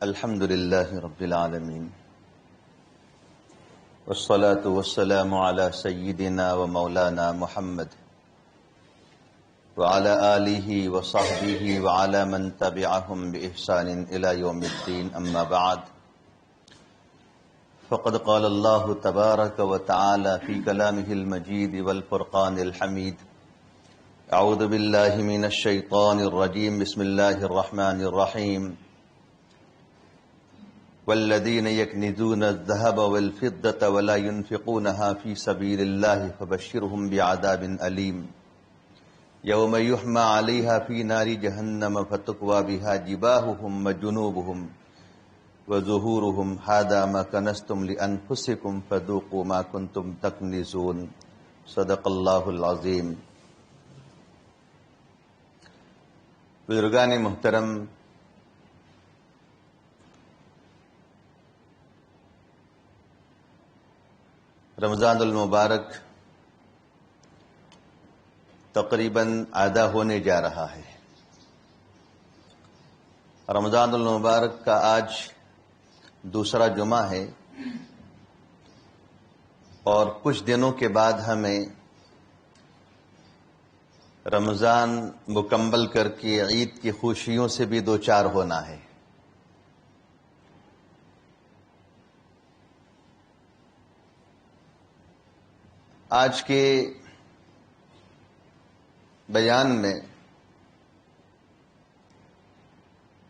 الحمد لله رب العالمين والصلاة والسلام على سيدنا ومولانا محمد وعلى آله وصحبه وعلى من تبعهم بإحسان إلى يوم الدين أما بعد فقد قال الله تبارك وتعالى في كلامه المجيد والفرقان الحميد أعوذ بالله من الشيطان الرجيم بسم الله الرحمن الرحيم والذين يكنزون الذهب والفضة ولا ينفقونها في سبيل الله فبشرهم بعذاب أليم يوم يحمى عليها في نار جهنم فتكوى بها جباههم وجنوبهم وظهورهم هذا ما كنزتم لأنفسكم فذوقوا ما كنتم تكنزون صدق الله العظيم۔ بزرگان محترم، رمضان المبارک تقریباً آدھا ہونے جا رہا ہے۔ رمضان المبارک کا آج دوسرا جمعہ ہے اور کچھ دنوں کے بعد ہمیں رمضان مکمل کر کے عید کی خوشیوں سے بھی دوچار ہونا ہے۔ آج کے بیان میں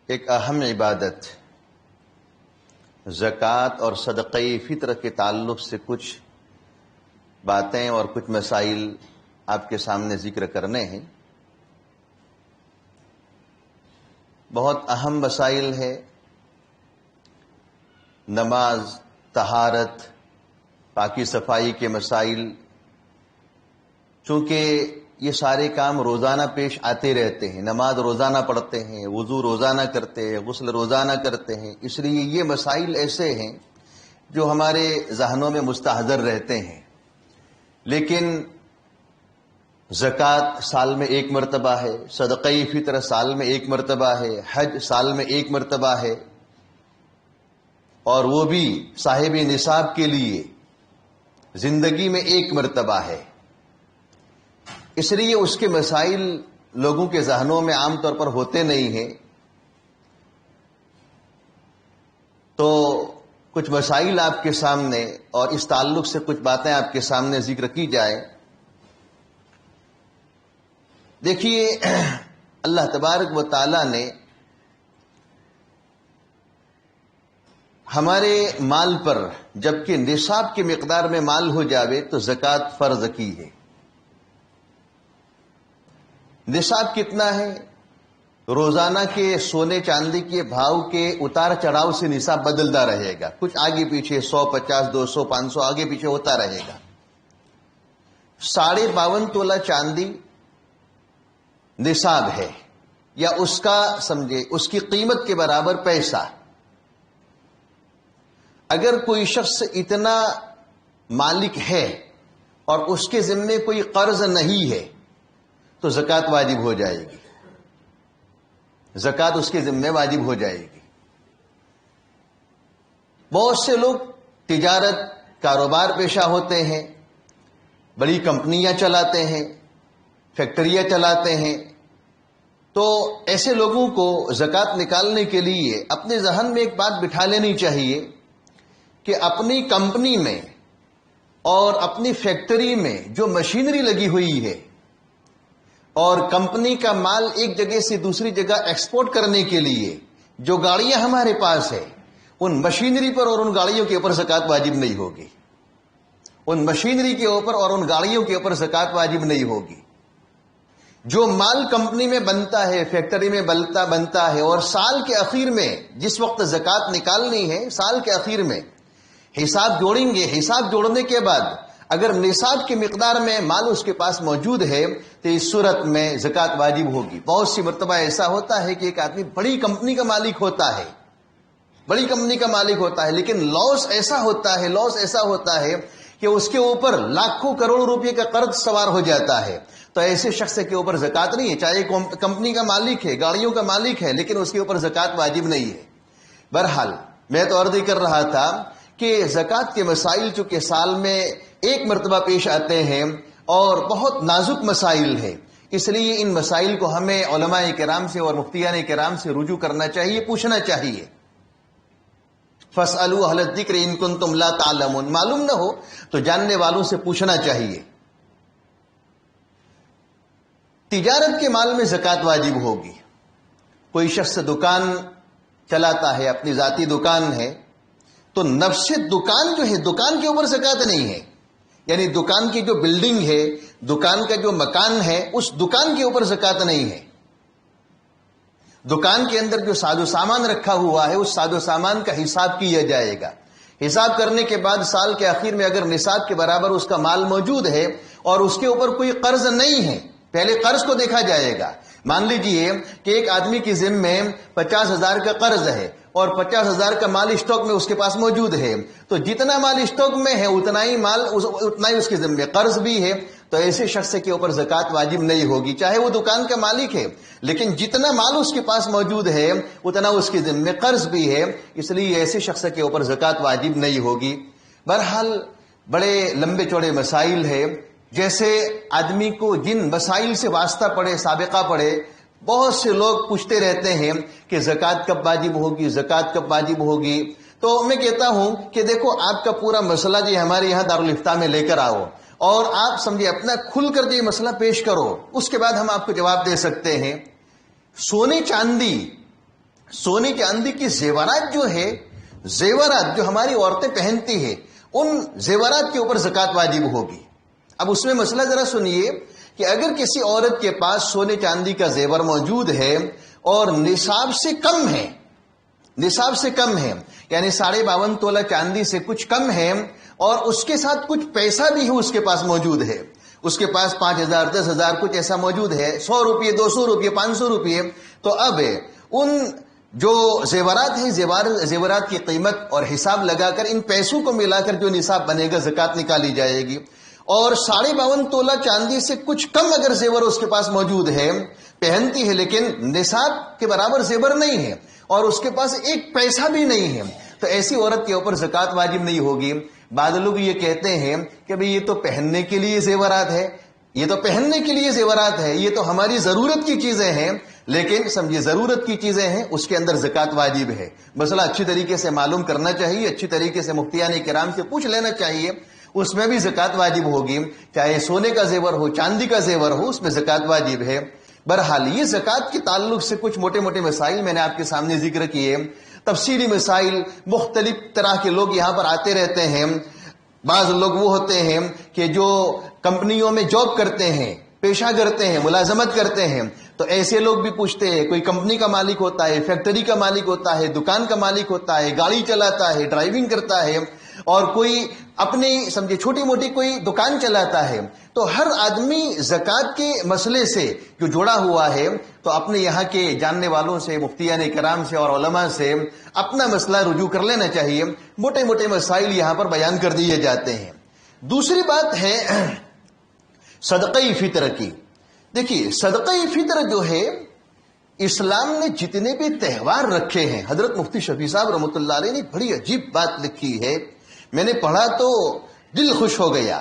ایک اہم عبادت زکوٰۃ اور صدقہ فطر کے تعلق سے کچھ باتیں اور کچھ مسائل آپ کے سامنے ذکر کرنے ہیں۔ بہت اہم مسائل ہے، نماز، طہارت، پاکی صفائی کے مسائل، چونکہ یہ سارے کام روزانہ پیش آتے رہتے ہیں، نماز روزانہ پڑھتے ہیں، وضو روزانہ کرتے ہیں، غسل روزانہ کرتے ہیں، اس لیے یہ مسائل ایسے ہیں جو ہمارے ذہنوں میں مستحضر رہتے ہیں۔ لیکن زکوٰۃ سال میں ایک مرتبہ ہے، صدقہ فطر سال میں ایک مرتبہ ہے، حج سال میں ایک مرتبہ ہے، اور وہ بھی صاحب نصاب کے لیے زندگی میں ایک مرتبہ ہے۔ اس لیے اس کے مسائل لوگوں کے ذہنوں میں عام طور پر ہوتے نہیں ہیں، تو کچھ مسائل آپ کے سامنے اور اس تعلق سے کچھ باتیں آپ کے سامنے ذکر کی جائیں۔ دیکھیے، اللہ تبارک و تعالی نے ہمارے مال پر جبکہ نصاب کی مقدار میں مال ہو جاوے تو زکوٰۃ فرض کی ہے۔ نصاب کتنا ہے؟ روزانہ کے سونے چاندی کے بھاؤ کے اتار چڑھاؤ سے نصاب بدلتا رہے گا، کچھ آگے پیچھے 100، 50، 200، 500 آگے پیچھے ہوتا رہے گا۔ 52.5 تولہ چاندی نصاب ہے، یا اس کا سمجھے اس کی قیمت کے برابر پیسہ۔ اگر کوئی شخص اتنا مالک ہے اور اس کے ذمے کوئی قرض نہیں ہے تو زکوٰۃ واجب ہو جائے گی، زکوٰۃ اس کے ذمے واجب ہو جائے گی۔ بہت سے لوگ تجارت، کاروبار پیشہ ہوتے ہیں، بڑی کمپنیاں چلاتے ہیں، فیکٹریاں چلاتے ہیں، تو ایسے لوگوں کو زکوٰۃ نکالنے کے لیے اپنے ذہن میں ایک بات بٹھا لینی چاہیے کہ اپنی کمپنی میں اور اپنی فیکٹری میں جو مشینری لگی ہوئی ہے اور کمپنی کا مال ایک جگہ سے دوسری جگہ ایکسپورٹ کرنے کے لیے جو گاڑیاں ہمارے پاس ہیں، ان مشینری پر اور ان گاڑیوں کے اوپر زکوٰۃ واجب نہیں ہوگی، ان مشینری کے اوپر اور ان گاڑیوں کے اوپر زکوٰۃ واجب نہیں ہوگی۔ جو مال کمپنی میں بنتا ہے، فیکٹری میں بنتا ہے، اور سال کے اخیر میں جس وقت زکوٰۃ نکالنی ہے، سال کے اخیر میں حساب جوڑیں گے، حساب جوڑنے کے بعد اگر نصاب کی مقدار میں مال اس کے پاس موجود ہے تو اس صورت میں زکوٰۃ واجب ہوگی۔ بہت سی مرتبہ ایسا ہوتا ہے کہ ایک آدمی بڑی کمپنی کا مالک ہوتا ہے، بڑی کمپنی کا مالک ہوتا ہے، لیکن لاس ایسا ہوتا ہے کہ اس کے اوپر لاکھوں کروڑوں روپے کا قرض سوار ہو جاتا ہے، تو ایسے شخص کے اوپر زکوٰۃ نہیں ہے، چاہے کمپنی کا مالک ہے، گاڑیوں کا مالک ہے، لیکن اس کے اوپر زکوٰۃ واجب نہیں ہے۔ بہرحال میں تو عرض کر رہا تھا کہ زکوٰۃ کے مسائل چونکہ سال میں ایک مرتبہ پیش آتے ہیں اور بہت نازک مسائل ہیں، اس لیے ان مسائل کو ہمیں علماء کرام سے اور مفتیان کرام سے رجوع کرنا چاہیے، پوچھنا چاہیے۔ فَاسْأَلُوا أَهْلَ الذِّكْرِ إِن كُنتُمْ لَا تَعْلَمُونَ، معلوم نہ ہو تو جاننے والوں سے پوچھنا چاہیے۔ تجارت کے مال میں زکوٰۃ واجب ہوگی۔ کوئی شخص دکان چلاتا ہے، اپنی ذاتی دکان ہے، تو نفس دکان جو ہے، دکان کے اوپر زکوٰۃ نہیں ہے، یعنی دکان کی جو بلڈنگ ہے، دکان کا جو مکان ہے، اس دکان کے اوپر زکوٰۃ نہیں ہے۔ دکان کے اندر جو ساز و سامان رکھا ہوا ہے، اس ساز و سامان کا حساب کیا جائے گا۔ حساب کرنے کے بعد سال کے آخر میں اگر نصاب کے برابر اس کا مال موجود ہے اور اس کے اوپر کوئی قرض نہیں ہے، پہلے قرض کو دیکھا جائے گا۔ مان لیجئے کہ ایک آدمی کی ذمہ میں 50,000 کا قرض ہے اور 50,000 کا مال اسٹاک میں اس کے پاس موجود ہے، تو جتنا مال اسٹاک میں ہے اتنا ہی اس کے ذمہ میں قرض بھی ہے، تو ایسے شخص کے اوپر زکوٰۃ واجب نہیں ہوگی، چاہے وہ دکان کا مالک ہے، لیکن جتنا مال اس کے پاس موجود ہے اتنا اس کے ذمہ میں قرض بھی ہے، اس لیے ایسے شخص کے اوپر زکوٰۃ واجب نہیں ہوگی۔ بہرحال بڑے لمبے چوڑے مسائل ہیں، جیسے آدمی کو جن مسائل سے واسطہ پڑے، سابقہ پڑے، بہت سے لوگ پوچھتے رہتے ہیں کہ زکوٰۃ کب واجب ہوگی، زکوٰۃ کب واجب ہوگی۔ تو میں کہتا ہوں کہ دیکھو، آپ کا پورا مسئلہ جو ہمارے یہاں دارالفتاء میں لے کر آؤ اور آپ سمجھے اپنا کھل کر جو یہ مسئلہ پیش کرو، اس کے بعد ہم آپ کو جواب دے سکتے ہیں۔ سونے چاندی کی زیورات جو ہے، زیورات جو ہماری عورتیں پہنتی ہیں، ان زیورات کے اوپر زکوٰۃ واجب ہوگی۔ اب اس میں مسئلہ ذرا سنیے کہ اگر کسی عورت کے پاس سونے چاندی کا زیور موجود ہے اور نصاب سے کم ہے، یعنی 52.5 تولہ چاندی سے کچھ کم ہے، اور اس کے ساتھ کچھ پیسہ بھی ہے اس کے پاس موجود ہے، اس کے پاس 5,000 10,000 کچھ ایسا موجود ہے، 100 روپئے 200 روپئے 500 روپئے، تو اب ان جو زیورات ہیں، زیورات کی قیمت اور حساب لگا کر ان پیسوں کو ملا کر جو نصاب بنے گا زکوٰۃ نکالی جائے گی۔ اور 52.5 تولہ چاندی سے کچھ کم اگر زیور اس کے پاس موجود ہے، پہنتی ہے، لیکن نصاب کے برابر زیور نہیں ہے اور اس کے پاس ایک پیسہ بھی نہیں ہے، تو ایسی عورت کے اوپر زکوٰۃ واجب نہیں ہوگی۔ بعض لوگ یہ کہتے ہیں کہ بھئی یہ تو پہننے کے لیے زیورات ہے، یہ تو ہماری ضرورت کی چیزیں ہیں، لیکن سمجھیے ضرورت کی چیزیں ہیں، اس کے اندر زکوٰۃ واجب ہے۔ مسئلہ اچھی طریقے سے معلوم کرنا چاہیے، اچھی طریقے سے مفتیان کرام سے پوچھ لینا چاہیے، اس میں بھی زکوٰۃ واجب ہوگی، چاہے سونے کا زیور ہو، چاندی کا زیور ہو، اس میں زکوٰۃ واجب ہے۔ بہرحال یہ زکوٰۃ کے تعلق سے کچھ موٹے موٹے مسائل میں نے آپ کے سامنے ذکر کیے، تفصیلی مسائل، مختلف طرح کے لوگ یہاں پر آتے رہتے ہیں۔ بعض لوگ وہ ہوتے ہیں کہ جو کمپنیوں میں جاب کرتے ہیں، پیشہ کرتے ہیں، ملازمت کرتے ہیں، تو ایسے لوگ بھی پوچھتے ہیں، کوئی کمپنی کا مالک ہوتا ہے، فیکٹری کا مالک ہوتا ہے، دکان کا مالک ہوتا ہے، گاڑی چلاتا ہے، ڈرائیونگ کرتا ہے، اور کوئی اپنی سمجھے چھوٹی موٹی کوئی دکان چلاتا ہے، تو ہر آدمی زکوٰۃ کے مسئلے سے جو جڑا ہوا ہے تو اپنے یہاں کے جاننے والوں سے، مفتیان کرام سے اور علماء سے اپنا مسئلہ رجوع کر لینا چاہیے۔ موٹے موٹے مسائل یہاں پر بیان کر دیے جاتے ہیں۔ دوسری بات ہے صدقہ فطر کی۔ دیکھیے، صدقہ فطر جو ہے، اسلام نے جتنے بھی تہوار رکھے ہیں، حضرت مفتی شفیع صاحب رحمۃ اللہ علیہ نے بڑی عجیب بات لکھی ہے، میں نے پڑھا تو دل خوش ہو گیا۔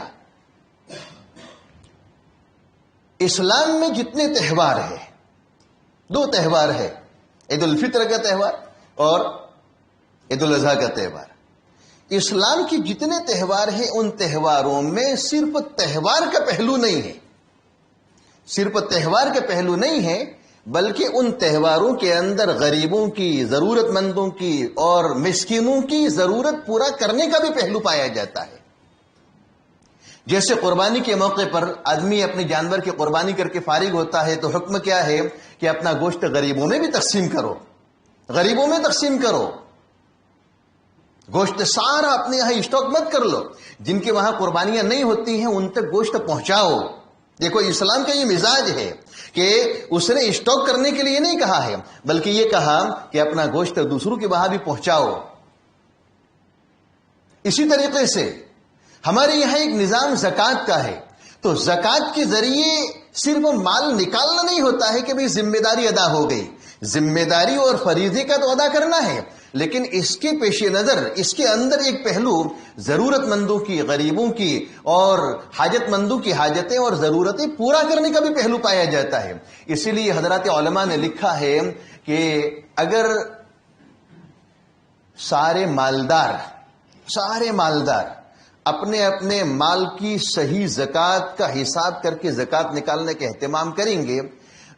اسلام میں جتنے تہوار ہیں، 2 تہوار ہے، عید الفطر کا تہوار اور عید الاضحیٰ کا تہوار۔ اسلام کی جتنے تہوار ہیں ان تہواروں میں صرف تہوار کا پہلو نہیں ہے، بلکہ ان تہواروں کے اندر غریبوں کی، ضرورت مندوں کی اور مسکینوں کی ضرورت پورا کرنے کا بھی پہلو پایا جاتا ہے۔ جیسے قربانی کے موقع پر آدمی اپنے جانور کی قربانی کر کے فارغ ہوتا ہے تو حکم کیا ہے کہ اپنا گوشت غریبوں میں بھی تقسیم کرو، گوشت سارا اپنے یہاں اسٹاک مت کر لو، جن کے وہاں قربانیاں نہیں ہوتی ہیں ان تک گوشت پہنچاؤ۔ دیکھو، اسلام کا یہ مزاج ہے کہ اس نے اسٹاک کرنے کے لیے نہیں کہا ہے، بلکہ یہ کہا کہ اپنا گوشت دوسروں کے وہاں بھی پہنچاؤ۔ اسی طریقے سے ہمارے یہاں ایک نظام زکوٰۃ کا ہے، تو زکوٰۃ کے ذریعے صرف مال نکالنا نہیں ہوتا ہے کہ بھئی ذمہ داری ادا ہو گئی، ذمہ داری اور فریضے کا تو ادا کرنا ہے، لیکن اس کے پیش نظر اس کے اندر ایک پہلو ضرورت مندوں کی، غریبوں کی اور حاجت مندوں کی حاجتیں اور ضرورتیں پورا کرنے کا بھی پہلو پایا جاتا ہے۔ اسی لیے حضرات علماء نے لکھا ہے کہ اگر سارے مالدار اپنے اپنے مال کی صحیح زکوٰۃ کا حساب کر کے زکوٰۃ نکالنے کا اہتمام کریں گے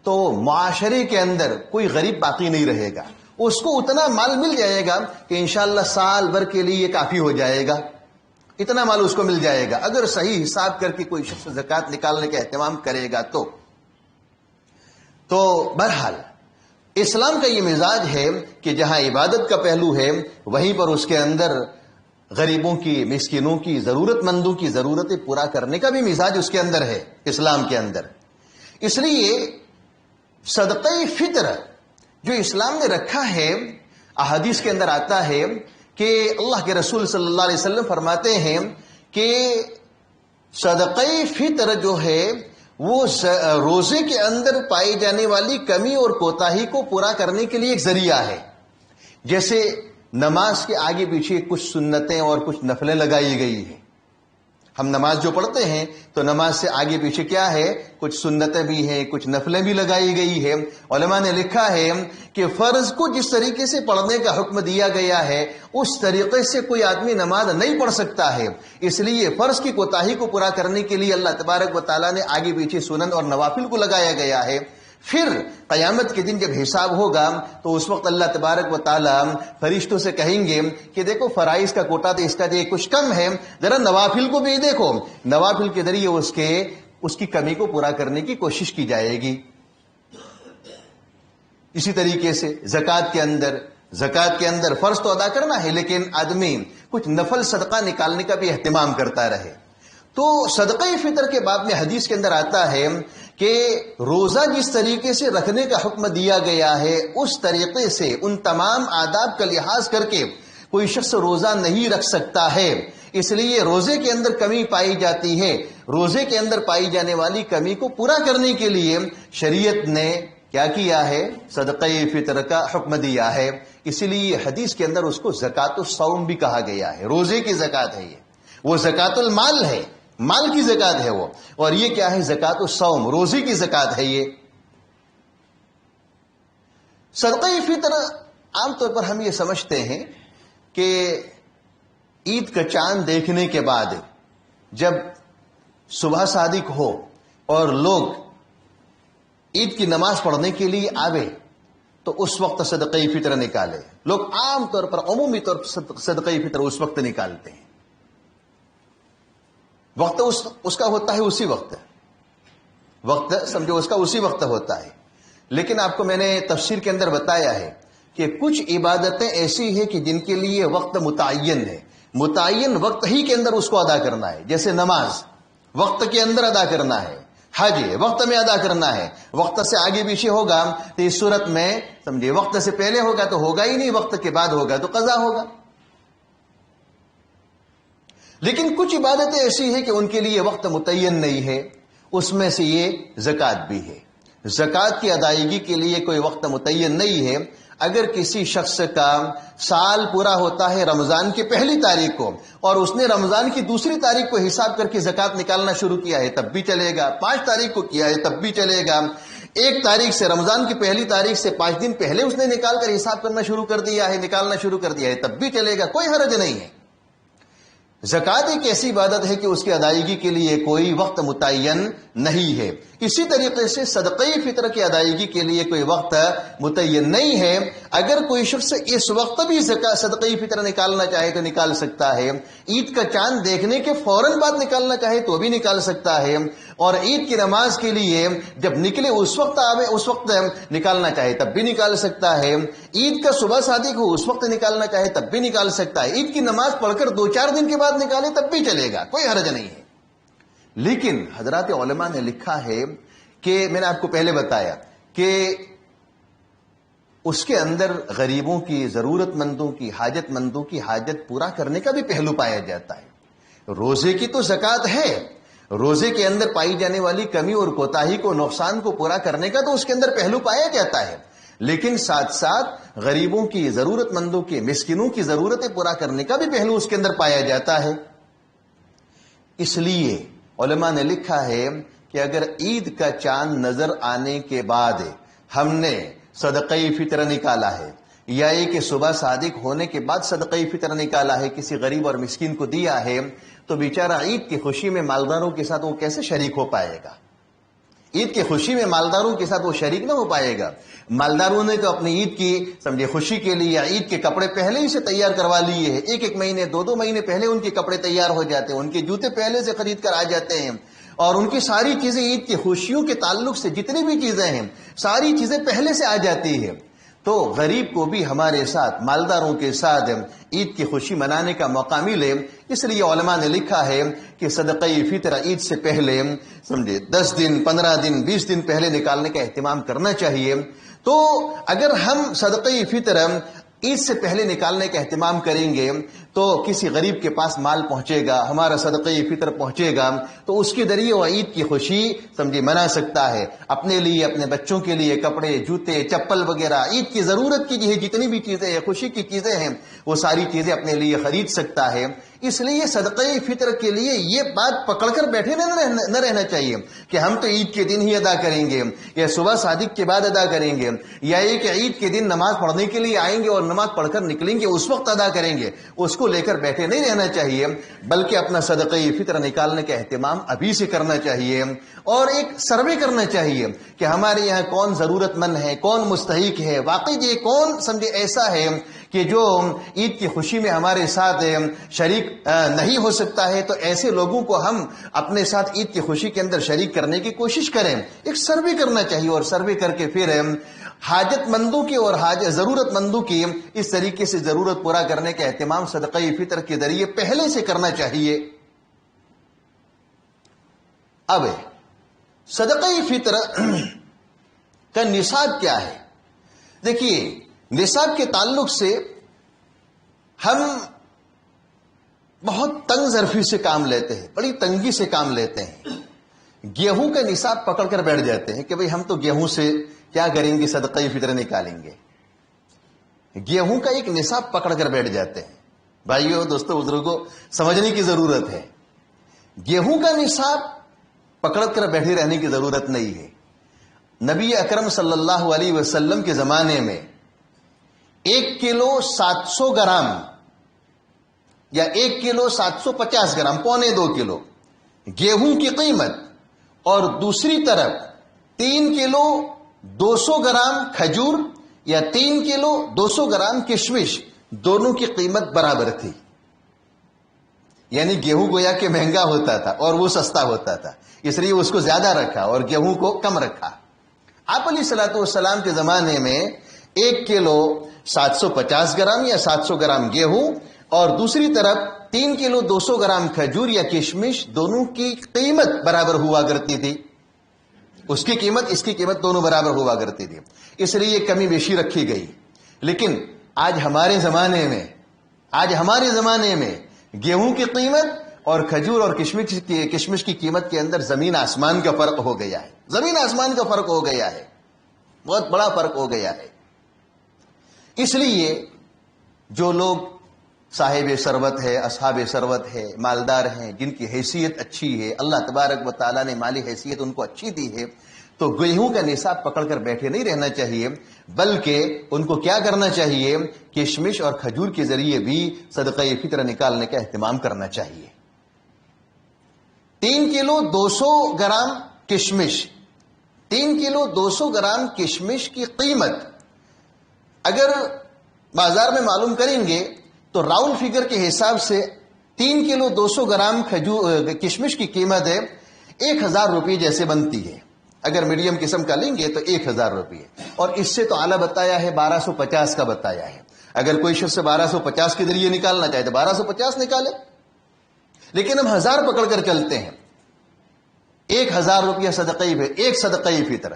تو معاشرے کے اندر کوئی غریب باقی نہیں رہے گا، اس کو اتنا مال مل جائے گا کہ انشاءاللہ سال بھر کے لیے یہ کافی ہو جائے گا، اتنا مال اس کو مل جائے گا اگر صحیح حساب کر کے کوئی شخص زکوٰۃ نکالنے کا اہتمام کرے گا تو بہرحال اسلام کا یہ مزاج ہے کہ جہاں عبادت کا پہلو ہے وہیں پر اس کے اندر غریبوں کی، مسکینوں کی، ضرورت مندوں کی ضرورتیں پورا کرنے کا بھی مزاج اس کے اندر ہے اسلام کے اندر۔ اس لیے صدقہ فطر جو اسلام نے رکھا ہے، احادیث کے اندر آتا ہے کہ اللہ کے رسول صلی اللہ علیہ وسلم فرماتے ہیں کہ صدقہ فطر جو ہے وہ روزے کے اندر پائی جانے والی کمی اور کوتاہی کو پورا کرنے کے لیے ایک ذریعہ ہے۔ جیسے نماز کے آگے پیچھے کچھ سنتیں اور کچھ نفلیں لگائی گئی ہیں، ہم نماز جو پڑھتے ہیں تو نماز سے آگے پیچھے کیا ہے، کچھ سنتیں بھی ہیں، کچھ نفلیں بھی لگائی گئی ہیں۔ علماء نے لکھا ہے کہ فرض کو جس طریقے سے پڑھنے کا حکم دیا گیا ہے اس طریقے سے کوئی آدمی نماز نہیں پڑھ سکتا ہے، اس لیے فرض کی کوتاہی کو پورا کرنے کے لیے اللہ تبارک و تعالیٰ نے آگے پیچھے سنن اور نوافل کو لگایا گیا ہے۔ پھر قیامت کے دن جب حساب ہوگا تو اس وقت اللہ تبارک و تعالیٰ فرشتوں سے کہیں گے کہ دیکھو فرائض کا کوٹا تو اس کا جو کچھ کم ہے، ذرا نوافل کو بھی دیکھو، نوافل کے ذریعے اس کی کمی کو پورا کرنے کی کوشش کی جائے گی۔ اسی طریقے سے زکوٰۃ کے اندر فرض تو ادا کرنا ہے لیکن آدمی کچھ نفل صدقہ نکالنے کا بھی اہتمام کرتا رہے۔ تو صدقہ فطر کے باب میں حدیث کے اندر آتا ہے کہ روزہ جس طریقے سے رکھنے کا حکم دیا گیا ہے اس طریقے سے ان تمام آداب کا لحاظ کر کے کوئی شخص روزہ نہیں رکھ سکتا ہے، اس لیے روزے کے اندر کمی پائی جاتی ہے۔ روزے کے اندر پائی جانے والی کمی کو پورا کرنے کے لیے شریعت نے کیا کیا ہے، صدقہ فطر کا حکم دیا ہے۔ اسی لیے حدیث کے اندر اس کو زکوٰۃ الصوم بھی کہا گیا ہے، روزے کی زکوٰۃ ہے یہ، وہ زکوٰۃ المال ہے، مال کی زکوٰۃ ہے وہ، اور یہ کیا ہے، زکوٰۃ الصوم، روزے کی زکوٰۃ ہے یہ۔ صدقہ فطر عام طور پر ہم یہ سمجھتے ہیں کہ عید کا چاند دیکھنے کے بعد جب صبح صادق ہو اور لوگ عید کی نماز پڑھنے کے لیے آوے تو اس وقت صدقہ فطر نکالے۔ لوگ عام طور پر عمومی طور پر صدقہ فطر اس وقت نکالتے ہیں، وقت اس کا ہوتا ہے اسی وقت سمجھو اس کا اسی وقت ہوتا ہے۔ لیکن آپ کو میں نے تفسیر کے اندر بتایا ہے کہ کچھ عبادتیں ایسی ہیں کہ جن کے لیے وقت متعین ہے، متعین وقت ہی کے اندر اس کو ادا کرنا ہے، جیسے نماز وقت کے اندر ادا کرنا ہے، حج وقت میں ادا کرنا ہے، وقت سے آگے پیچھے ہوگا تو اس صورت میں سمجھے وقت سے پہلے ہوگا تو ہوگا ہی نہیں، وقت کے بعد ہوگا تو قضا ہوگا۔ لیکن کچھ عبادتیں ایسی ہیں کہ ان کے لیے وقت متعین نہیں ہے، اس میں سے یہ زکوٰۃ بھی ہے۔ زکوٰۃ کی ادائیگی کے لیے کوئی وقت متعین نہیں ہے۔ اگر کسی شخص کا سال پورا ہوتا ہے رمضان کی پہلی تاریخ کو اور اس نے رمضان کی دوسری تاریخ کو حساب کر کے زکوٰۃ نکالنا شروع کیا ہے تب بھی چلے گا، 5 تاریخ کو کیا ہے تب بھی چلے گا، 1 تاریخ سے رمضان کی پہلی تاریخ سے 5 دن پہلے اس نے نکال کر حساب کرنا شروع کر دیا ہے، نکالنا شروع کر دیا ہے تب بھی چلے گا، کوئی حرج نہیں ہے۔ زکوٰۃ ایک ایسی عبادت ہے کہ اس کی ادائیگی کے لیے کوئی وقت متعین نہیں ہے۔ اسی طریقے سے صدقہ فطر کی ادائیگی کے لیے کوئی وقت متعین نہیں ہے۔ اگر کوئی شخص اس وقت بھی صدقہ فطر نکالنا چاہے تو نکال سکتا ہے، عید کا چاند دیکھنے کے فوراً بعد نکالنا چاہے تو بھی نکال سکتا ہے، اور عید کی نماز کے لیے جب نکلے اس وقت آوے اس وقت نکالنا چاہے تب بھی نکال سکتا ہے، عید کا صبح صادق ہو اس وقت نکالنا چاہے تب بھی نکال سکتا ہے، عید کی نماز پڑھ کر 2-4 دن کے بعد نکالے تب بھی چلے گا، کوئی حرج نہیں ہے۔ لیکن حضرات علماء نے لکھا ہے کہ میں نے آپ کو پہلے بتایا کہ اس کے اندر غریبوں کی، ضرورت مندوں کی، حاجت مندوں کی حاجت پورا کرنے کا بھی پہلو پایا جاتا ہے۔ روزے کی تو زکوٰۃ ہے، روزے کے اندر پائی جانے والی کمی اور کوتاہی کو، نقصان کو پورا کرنے کا تو اس کے اندر پہلو پایا جاتا ہے، لیکن ساتھ ساتھ غریبوں کی، ضرورت مندوں کی، مسکینوں کی ضرورتیں پورا کرنے کا بھی پہلو اس کے اندر پایا جاتا ہے۔ اس لیے علماء نے لکھا ہے کہ اگر عید کا چاند نظر آنے کے بعد ہم نے صدقہ فطر نکالا ہے، یا یہ کہ صبح صادق ہونے کے بعد صدقہ فطر نکالا ہے، کسی غریب اور مسکین کو دیا ہے، تو بیچارہ عید کی خوشی میں مالداروں کے ساتھ وہ کیسے شریک ہو پائے گا؟ عید کی خوشی میں مالداروں کے ساتھ وہ شریک نہ ہو پائے گا۔ مالداروں نے تو اپنی عید کی سمجھے خوشی کے لیے عید کے کپڑے پہلے ہی سے تیار کروا لیے ہیں، ایک مہینے، دو مہینے پہلے ان کے کپڑے تیار ہو جاتے ہیں، ان کے جوتے پہلے سے خرید کر آ جاتے ہیں، اور ان کی ساری چیزیں عید کی خوشیوں کے تعلق سے جتنی بھی چیزیں ہیں ساری چیزیں پہلے سے آ جاتی ہیں۔ تو غریب کو بھی ہمارے ساتھ، مالداروں کے ساتھ عید کی خوشی منانے کا موقع ملے، اس لیے علماء نے لکھا ہے کہ صدقہ فطر عید سے پہلے سمجھے 10 دن، 15 دن، 20 دن پہلے نکالنے کا اہتمام کرنا چاہیے۔ تو اگر ہم صدقہ فطر عید سے پہلے نکالنے کا اہتمام کریں گے تو کسی غریب کے پاس مال پہنچے گا، ہمارا صدقہ فطر پہنچے گا، تو اس کے ذریعے وہ عید کی خوشی سمجھے منا سکتا ہے، اپنے لیے، اپنے بچوں کے لیے کپڑے، جوتے، چپل وغیرہ، عید کی ضرورت کی جتنی بھی چیزیں ہیں، خوشی کی چیزیں ہیں، وہ ساری چیزیں اپنے لیے خرید سکتا ہے۔ اس لیے صدقہ فطر کے لیے یہ بات پکڑ کر بیٹھے نہ رہنا چاہیے کہ ہم تو عید کے دن ہی ادا کریں گے، یا صبح صادق کے بعد ادا کریں گے، یا یہ کہ عید کے دن نماز پڑھنے کے لیے آئیں گے اور نماز پڑھ کر نکلیں گے اس وقت ادا کریں گے، اس کو لے کر بیٹھے نہیں رہنا چاہیے، بلکہ اپنا صدقہ فطر نکالنے کا اہتمام ابھی سے کرنا چاہیے، اور ایک سروے کرنا چاہیے کہ ہمارے یہاں کون ضرورت مند ہے، کون مستحق ہے، واقعی یہ کون سمجھے ایسا ہے کہ جو عید کی خوشی میں ہمارے ساتھ شریک نہیں ہو سکتا ہے، تو ایسے لوگوں کو ہم اپنے ساتھ عید کی خوشی کے اندر شریک کرنے کی کوشش کریں۔ ایک سروے کرنا چاہیے، اور سروے کر کے پھر حاجت مندوں کی اور ضرورت مندوں کی اس طریقے سے ضرورت پورا کرنے کا اہتمام صدقہ فطر کے ذریعے پہلے سے کرنا چاہیے۔ اب صدقہ فطر کا نصاب کیا ہے؟ دیکھیے، نصاب کے تعلق سے ہم بہت تنگ ظرفی سے کام لیتے ہیں، بڑی تنگی سے کام لیتے ہیں۔ گیہوں کا نصاب پکڑ کر بیٹھ جاتے ہیں کہ بھئی ہم تو گیہوں سے کیا کریں گے، صدقہ فطر نکالیں گے۔ گیہوں کا ایک نصاب پکڑ کر بیٹھ جاتے ہیں۔ بھائیو، دوستو، بزرگوں، سمجھنے کی ضرورت ہے۔ گیہوں کا نصاب پکڑ کر بیٹھے رہنے کی ضرورت نہیں ہے۔ نبی اکرم صلی اللہ علیہ وسلم کے زمانے میں 1 کلو 700 گرام یا 1 کلو 750 گرام، 1.25 کلو گیہوں کی قیمت، اور دوسری طرف 3 کلو 200 گرام کھجور یا 3 کلو 200 گرام کشمش، دونوں کی قیمت برابر تھی۔ یعنی گیہوں گویا کہ مہنگا ہوتا تھا اور وہ سستا ہوتا تھا، اس لیے اس کو زیادہ رکھا اور گیہوں کو کم رکھا۔ آپ علیہ الصلوۃ والسلام کے زمانے میں 1 کلو 750 گرام یا 700 گرام گیہوں، اور دوسری طرف 3 کلو 200 گرام کھجور یا کشمش، دونوں کی قیمت برابر ہوا کرتی تھی۔ اس کی قیمت، اس کی قیمت دونوں برابر ہوا کرتی تھی، اس لیے یہ کمی بیشی رکھی گئی۔ لیکن آج ہمارے زمانے میں گیہوں کی قیمت اور کھجور اور کشمش کی قیمت کے اندر زمین آسمان کا فرق ہو گیا ہے، زمین آسمان کا فرق ہو گیا ہے، بہت بڑا فرق ہو گیا ہے۔ اس لیے جو لوگ صاحب ثروت ہے، اصحاب ثروت ہے، مالدار ہیں، جن کی حیثیت اچھی ہے، اللہ تبارک و تعالیٰ نے مالی حیثیت ان کو اچھی دی ہے، تو گیہوں کا نصاب پکڑ کر بیٹھے نہیں رہنا چاہیے، بلکہ ان کو کیا کرنا چاہیے، کشمش اور کھجور کے ذریعے بھی صدقہ فطر نکالنے کا اہتمام کرنا چاہیے۔ 3 کلو 200 گرام کشمش، 3 کلو 200 گرام کشمش کی قیمت اگر بازار میں معلوم کریں گے تو راؤنڈ فگر کے حساب سے 3 کلو 200 گرام کشمش کی قیمت ہے 1000 روپے جیسے بنتی ہے۔ اگر میڈیم قسم کا لیں گے تو 1000 روپے، اور اس سے تو اعلیٰ بتایا ہے 1250 کا بتایا ہے۔ اگر کوئی شخص 1250 کے ذریعے نکالنا چاہے تو 1250 نکالے، لیکن ہم 1000 پکڑ کر چلتے ہیں۔ 1000 روپیہ صدقہ فطر۔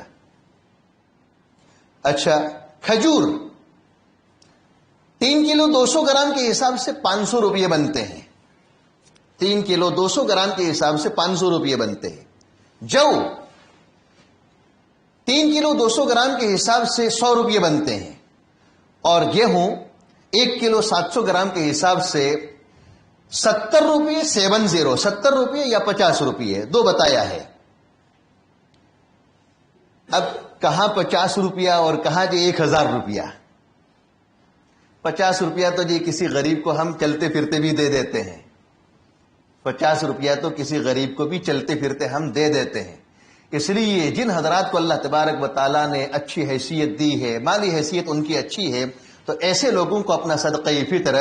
اچھا، کھجور 3 کلو 200 گرام کے حساب سے 500 روپے بنتے ہیں۔ 3 کلو 200 گرام کے حساب سے 500 روپے بنتے ہیں۔ جو 3 کلو 200 گرام کے حساب سے 100 روپے بنتے ہیں، اور گیہوں 1 کلو 700 گرام کے حساب سے 70 روپے 70 روپے یا 50 روپے دو بتایا ہے۔ اب کہاں 50 روپیہ اور کہاں جی 1000 روپیہ؟ 50 روپیہ تو جی کسی غریب کو ہم چلتے پھرتے بھی دے دیتے ہیں، 50 روپیہ تو کسی غریب کو بھی چلتے پھرتے ہم دے دیتے ہیں۔ اس لیے جن حضرات کو اللہ تبارک و تعالیٰ نے اچھی حیثیت دی ہے، مالی حیثیت ان کی اچھی ہے، تو ایسے لوگوں کو اپنا صدقہ فطر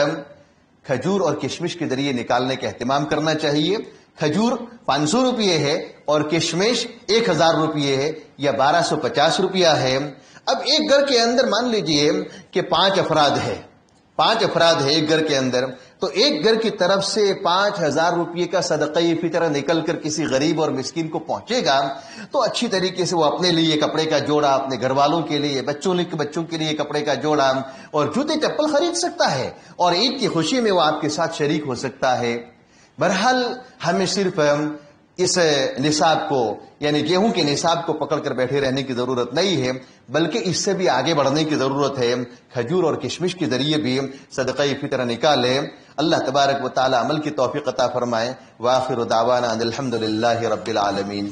کھجور اور کشمش کے ذریعے نکالنے کا اہتمام کرنا چاہیے۔ کھجور 500 روپے ہے اور کشمش 1000 روپے ہے یا 1250 روپیہ ہے۔ اب ایک گھر کے اندر مان لیجئے کہ 5 افراد ہے، 5 افراد ہے ایک گھر کے اندر، تو ایک گھر کی طرف سے 5000 روپے کا صدقہ فطر نکل کر کسی غریب اور مسکین کو پہنچے گا تو اچھی طریقے سے وہ اپنے لیے کپڑے کا جوڑا، اپنے گھر والوں کے لیے، بچوں کے لیے کپڑے کا جوڑا اور جوتے چپل خرید سکتا ہے، اور عید کی خوشی میں وہ آپ کے ساتھ شریک ہو سکتا ہے۔ بہرحال ہمیں صرف اس نصاب کو یعنی گیہوں کے نصاب کو پکڑ کر بیٹھے رہنے کی ضرورت نہیں ہے، بلکہ اس سے بھی آگے بڑھنے کی ضرورت ہے۔ کھجور اور کشمش کے ذریعے بھی صدقہ فطر نکالیں۔ اللہ تبارک و تعالی عمل کی توفیق عطا فرمائے۔ وآخر دعوانا ان الحمد للہ رب العالمین۔